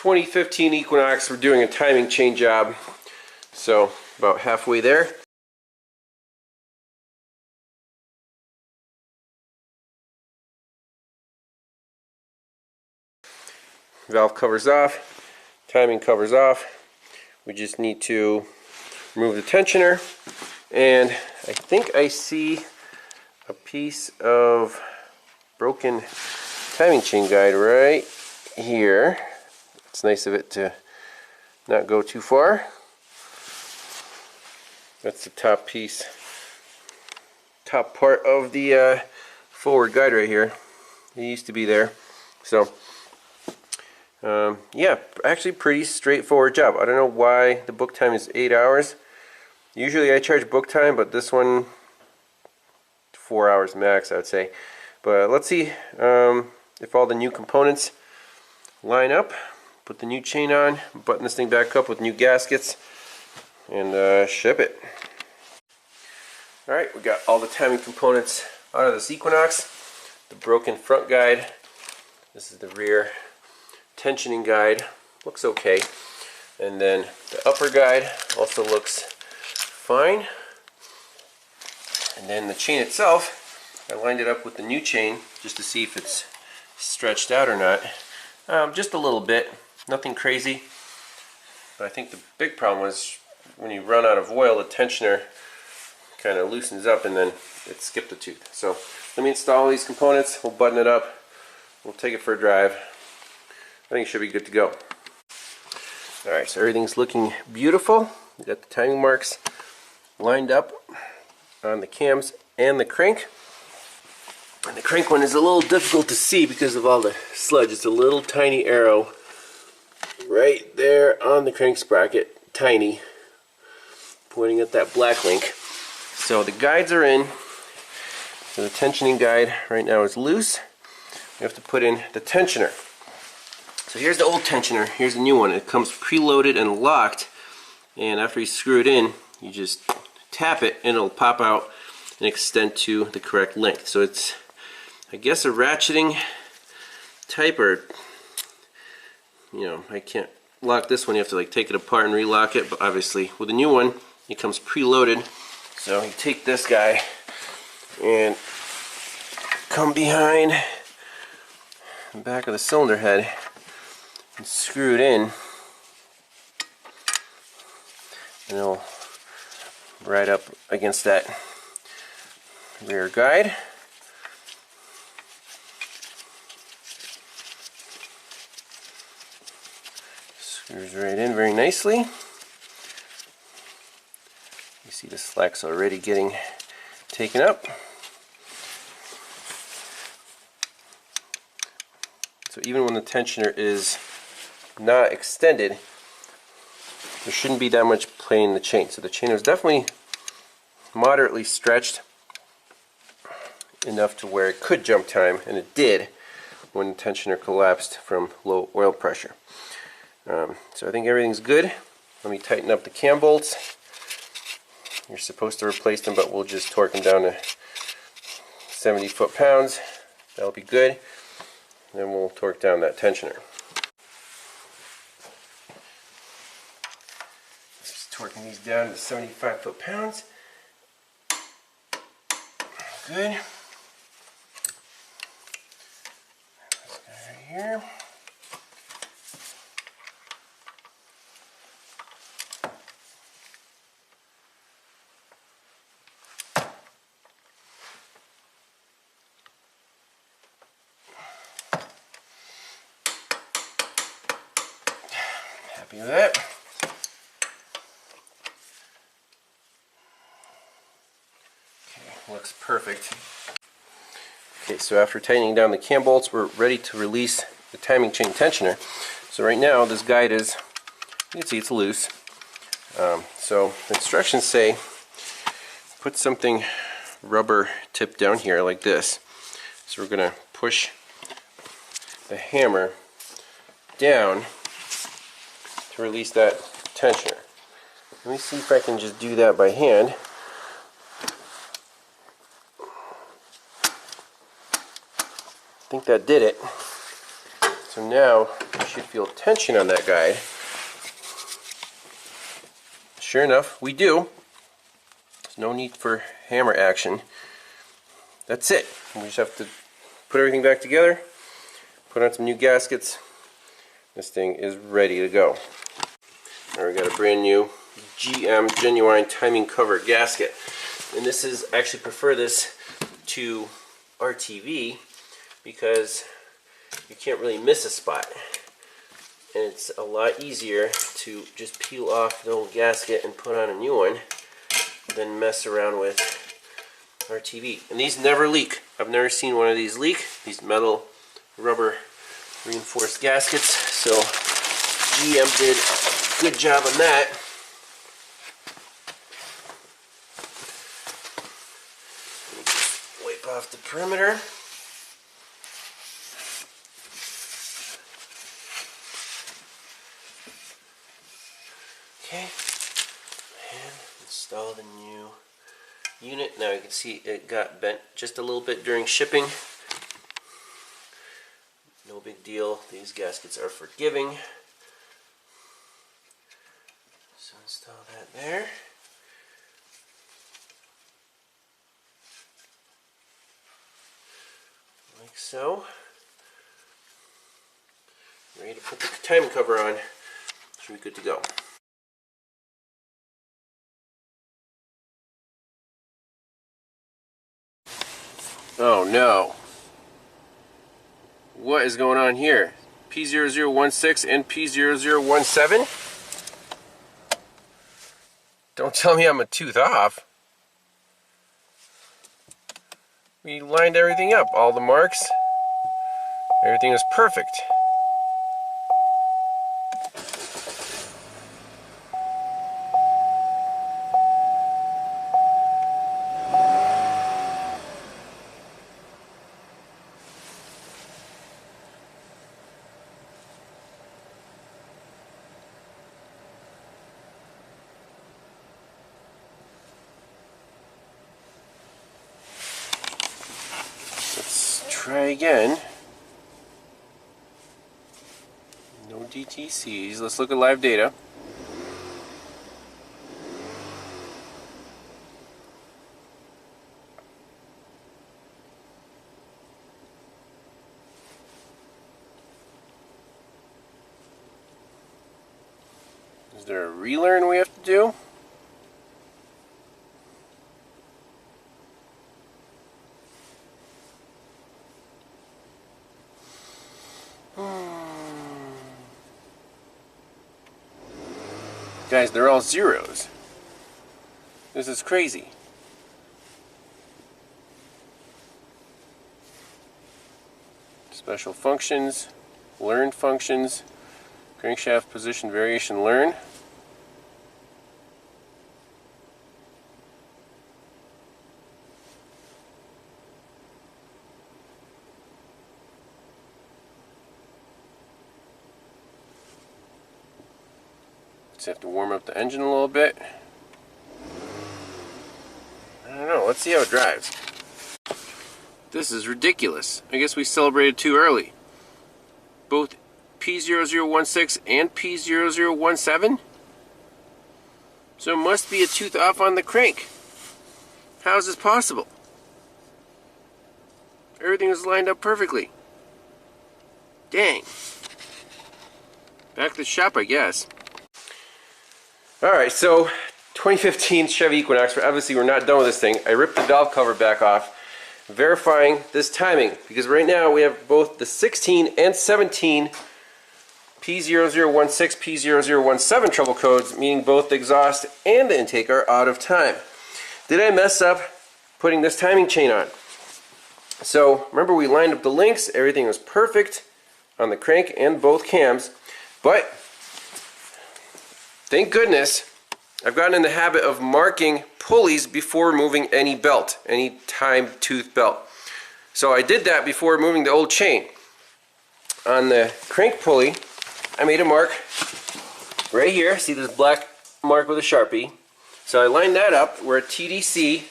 2015 Equinox. We're doing a timing chain job, so about halfway there. Valve covers off, timing covers off. We just need to remove the tensioner, and I think I see a piece of broken timing chain guide right here. It's nice of it to not go too far. That's the top piece, top part of the forward guide right here. It used to be there. So yeah, actually pretty straightforward job. I don't know why the book time is 8 hours. Usually I charge book time, but this one 4 hours max, I would say. But let's see if all the new components line up. Put the new chain on, button this thing back up with new gaskets, and ship it. Alright, we got all the timing components out of this Equinox. The broken front guide. This is the rear tensioning guide. Looks okay. And then the upper guide also looks fine. And then the chain itself, I lined it up with the new chain just to see if it's stretched out or not. Just a little bit, nothing crazy. But I think the big problem was when you run out of oil, the tensioner kind of loosens up and then it skipped a tooth. So let me install these components, we'll button it up, we'll take it for a drive. I think it should be good to go. Alright, so everything's looking beautiful. We got the timing marks lined up on the cams and the crank. And the crank one is a little difficult to see because of all the sludge. It's a little tiny arrow right there on the crank sprocket, tiny, pointing at that black link. So the guides are in. So the tensioning guide right now is loose. We have to put in the tensioner. So here's the old tensioner, here's the new one. It comes preloaded and locked, and after you screw it in, you just tap it and it'll pop out and extend to the correct length. So it's, I guess, a ratcheting type, or, you know, I can't lock this one, you have to like take it apart and relock it, but obviously with the new one it comes preloaded. So you take this guy and come behind the back of the cylinder head and screw it in, and it'll right up against that rear guide. Screws right in very nicely. You see the slack's already getting taken up. So even when the tensioner is not extended, there shouldn't be that much play in the chain. So the chain was definitely moderately stretched enough to where it could jump time, and it did when the tensioner collapsed from low oil pressure. So I think everything's good. Let me tighten up the cam bolts. You're supposed to replace them, but we'll just torque them down to 70 foot-pounds. That'll be good. Then we'll torque down that tensioner. Just torquing these down to 75 foot-pounds. Good. This guy right here. Happy with that. Okay, looks perfect. Okay, so after tightening down the cam bolts, we're ready to release the timing chain tensioner. So right now this guide is, you can see it's loose. So the instructions say put something rubber tipped down here like this. So we're going to push the hammer down to release that tensioner. Let me see if I can just do that by hand. I think that did it. So now you should feel tension on that guide. Sure enough, we do. There's no need for hammer action. That's it. We just have to put everything back together, put on some new gaskets. This thing is ready to go. Now we got a brand new GM genuine timing cover gasket. And this is, I actually prefer this to RTV because you can't really miss a spot. And it's a lot easier to just peel off the old gasket and put on a new one than mess around with RTV. And these never leak. I've never seen one of these leak. These metal rubber reinforced gaskets. So GM did a good job on that. Wipe off the perimeter. Okay, and install the new unit. Now you can see it got bent just a little bit during shipping. No big deal, these gaskets are forgiving. So install that there. Like so. Ready to put the timing cover on. Should be good to go. Oh no. What is going on here? P0016 and P0017? Don't tell me I'm a tooth off. We lined everything up, all the marks. Everything is perfect. Try again. No DTCs. Let's look at live data. Is there a relearn we have to do? Guys, they're all zeros. This is crazy. Special functions, learn functions, crankshaft position variation learn. Just have to warm up the engine a little bit. I don't know, let's see how it drives. This is ridiculous. I guess we celebrated too early. Both P0016 and P0017? So it must be a tooth off on the crank. How is this possible? Everything was lined up perfectly. Dang. Back to the shop, I guess. Alright, so 2015 Chevy Equinox, obviously we're not done with this thing. I ripped the valve cover back off, verifying this timing, because right now we have both the 16 and 17 P0016, P0017 trouble codes, meaning both the exhaust and the intake are out of time. Did I mess up putting this timing chain on? So remember, we lined up the links, everything was perfect on the crank and both cams, but thank goodness I've gotten in the habit of marking pulleys before removing any belt, any time tooth belt. So I did that before removing the old chain. On the crank pulley, I made a mark right here. See this black mark with a Sharpie? So I lined that up where TDC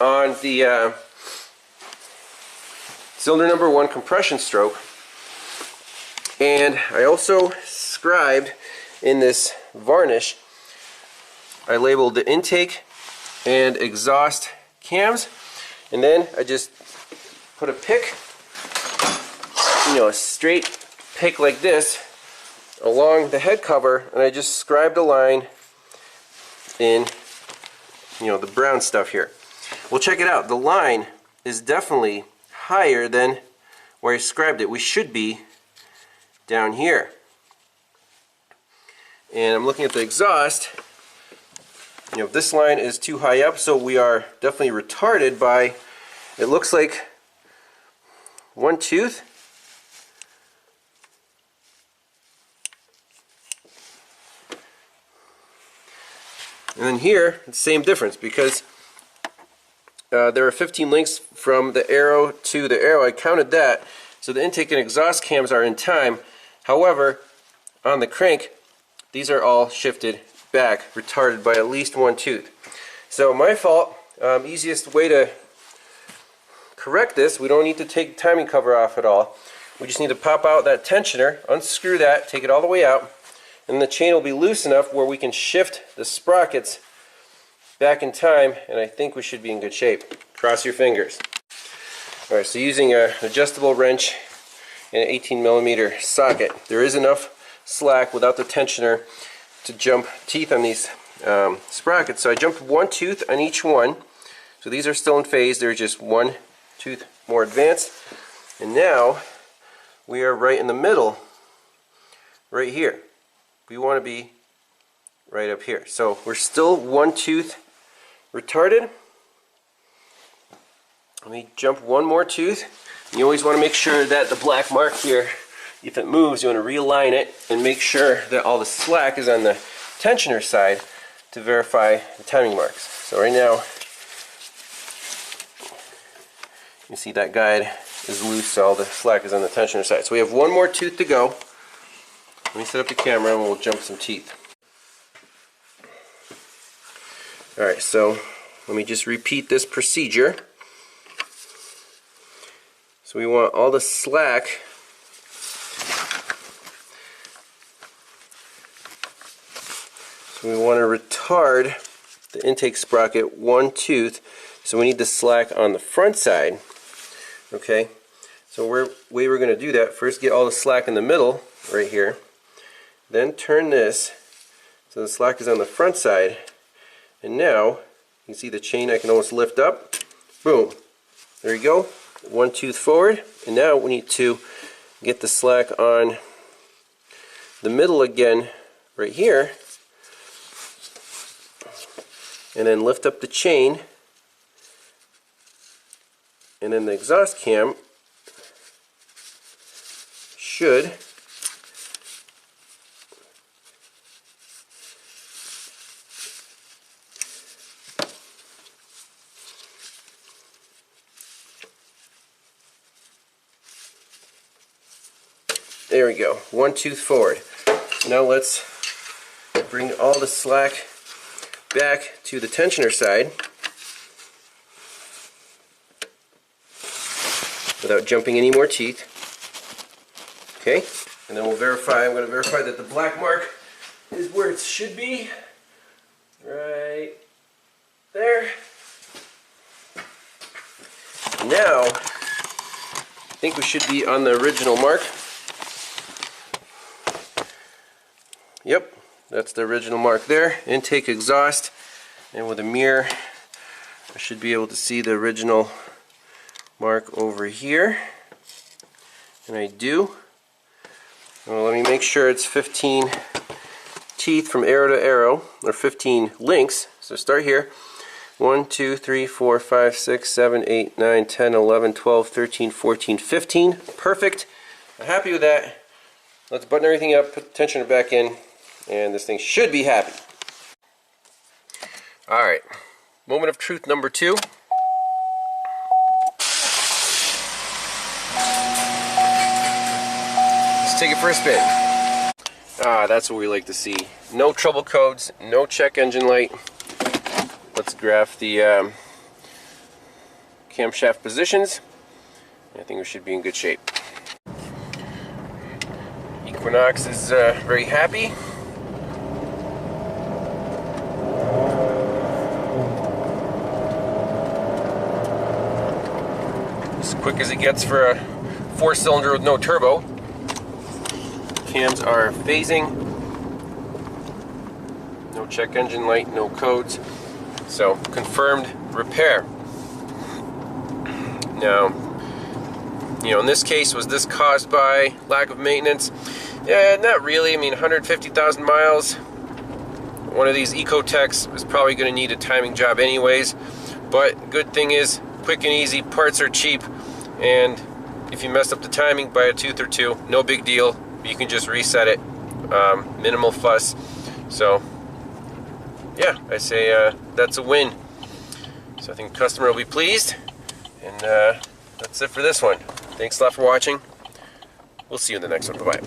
on the cylinder number 1 compression stroke. And I also scribed in this varnish, I labeled the intake and exhaust cams, and then I just put a pick, a straight pick like this along the head cover, and I just scribed a line in the brown stuff here. Well, check it out. The line is definitely higher than where I scribed it. We should be down here. And I'm looking at the exhaust. This line is too high up, so we are definitely retarded by, it looks like, one tooth. And then here, it's the same difference, because there are 15 links from the arrow to the arrow. I counted that. So the intake and exhaust cams are in time. However, on the crank, these are all shifted back, retarded by at least one tooth. So my fault. Easiest way to correct this, we don't need to take the timing cover off at all. We just need to pop out that tensioner, unscrew that, take it all the way out, and the chain will be loose enough where we can shift the sprockets back in time, and I think we should be in good shape. Cross your fingers. Alright, so using an adjustable wrench and an 18mm socket, there is enough slack without the tensioner to jump teeth on these sprockets. So I jumped one tooth on each one. So these are still in phase. They're just one tooth more advanced. And now we are right in the middle, right here. We want to be right up here. So we're still one tooth retarded. Let me jump one more tooth. You always want to make sure that the black mark here, if it moves, you want to realign it and make sure that all the slack is on the tensioner side to verify the timing marks. So right now, you see that guide is loose, so all the slack is on the tensioner side. So we have one more tooth to go. Let me set up the camera and we'll jump some teeth. Alright, so let me just repeat this procedure. So we want all the slack we want to retard the intake sprocket one tooth, so we need the slack on the front side. Okay, so way we're going to do that, first get all the slack in the middle right here, then turn this so the slack is on the front side, and now you can see the chain I can almost lift up. Boom, there you go, one tooth forward. And now we need to get the slack on the middle again right here, and then lift up the chain, and then the exhaust cam should there we go, one tooth forward. Now let's bring all the slack back to the tensioner side without jumping any more teeth. Okay, and then we'll verify, I'm going to verify that the black mark is where it should be, right there. Now, I think we should be on the original mark. Yep, that's the original mark there. Intake, exhaust, and with a mirror I should be able to see the original mark over here, and I do. Well, let me make sure it's 15 teeth from arrow to arrow, or 15 links. So start here. 1, 2, 3, 4, 5, 6, 7, 8, 9, 10, 11, 12, 13, 14, 15. Perfect. I'm happy with that. Let's button everything up, put the tensioner back in, and this thing should be happy. Alright, moment of truth number 2. Let's take it for a spin. Ah, that's what we like to see. No trouble codes, no check engine light. Let's graph the camshaft positions. I think we should be in good shape. Equinox is very happy. As quick as it gets for a 4-cylinder with no turbo. Cams are phasing. No check engine light, no codes. So, confirmed repair. Now, you know, in this case, was this caused by lack of maintenance? Yeah, not really. I mean, 150,000 miles. One of these Ecotecs is probably going to need a timing job anyways. But good thing is, quick and easy, parts are cheap, and if you messed up the timing, buy a tooth or two, no big deal. You can just reset it, minimal fuss. So yeah, I say that's a win. So I think the customer will be pleased, and that's it for this one. Thanks a lot for watching. We'll see you in the next one. Bye-bye.